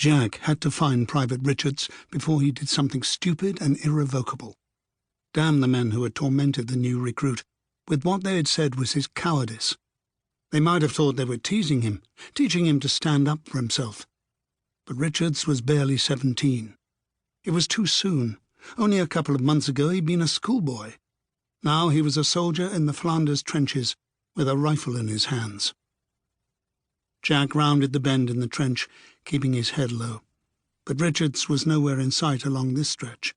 Jack had to find Private Richards before he did something stupid and irrevocable. Damn the men who had tormented the new recruit with what they had said was his cowardice. They might have thought they were teasing him, teaching him to stand up for himself. But Richards was barely 17. It was too soon. Only a couple of months ago he'd been a schoolboy. Now he was a soldier in the Flanders trenches with a rifle in his hands. Jack rounded the bend in the trench, keeping his head low. But Richards was nowhere in sight along this stretch.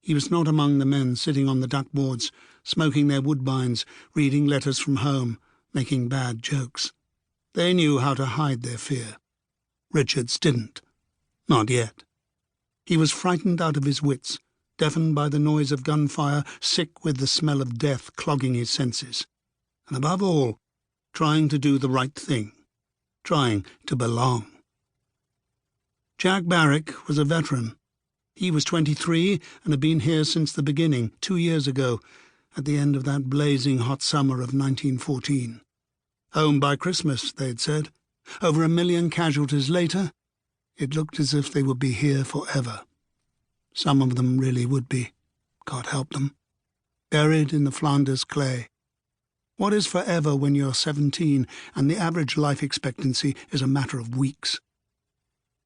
He was not among the men sitting on the duckboards, smoking their woodbines, reading letters from home, making bad jokes. They knew how to hide their fear. Richards didn't. Not yet. He was frightened out of his wits, deafened by the noise of gunfire, sick with the smell of death clogging his senses. And above all, trying to do the right thing. Trying to belong. Jack Barrick was a veteran. He was 23 and had been here since the beginning, 2 years ago, at the end of that blazing hot summer of 1914. Home by Christmas, they had said. Over 1 million casualties later, it looked as if they would be here forever. Some of them really would be, God help them. Buried in the Flanders clay. What is forever when you're 17 and the average life expectancy is a matter of weeks?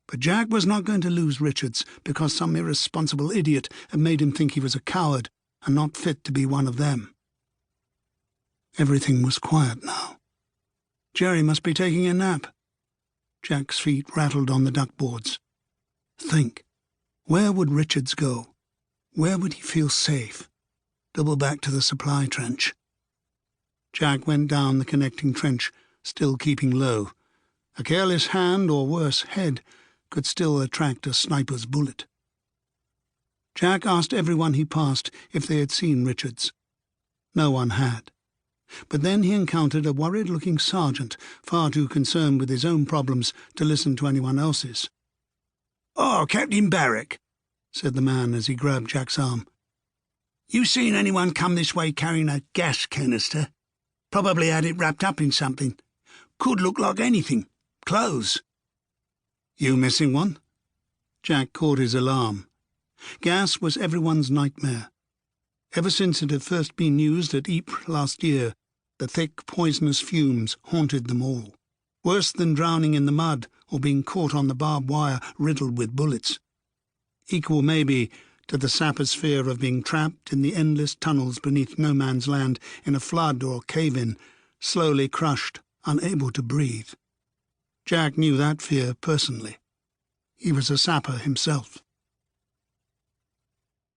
But Jack was not going to lose Richards because some irresponsible idiot had made him think he was a coward and not fit to be one of them. Everything was quiet now. Jerry must be taking a nap. Jack's feet rattled on the duckboards. Think. Where would Richards go? Where would he feel safe? Double back to the supply trench. Jack went down the connecting trench, still keeping low. A careless hand, or worse, head, could still attract a sniper's bullet. Jack asked everyone he passed if they had seen Richards. No one had. But then he encountered a worried-looking sergeant, far too concerned with his own problems to listen to anyone else's. "Oh, Captain Barrick," said the man as he grabbed Jack's arm. "You seen anyone come this way carrying a gas canister? Probably had it wrapped up in something. Could look like anything. Clothes." "You missing one?" Jack caught his alarm. Gas was everyone's nightmare. Ever since it had first been used at Ypres last year, the thick, poisonous fumes haunted them all. Worse than drowning in the mud or being caught on the barbed wire riddled with bullets. Equal, maybe, to the sapper's fear of being trapped in the endless tunnels beneath no man's land in a flood or cave-in, slowly crushed, unable to breathe. Jack knew that fear personally. He was a sapper himself.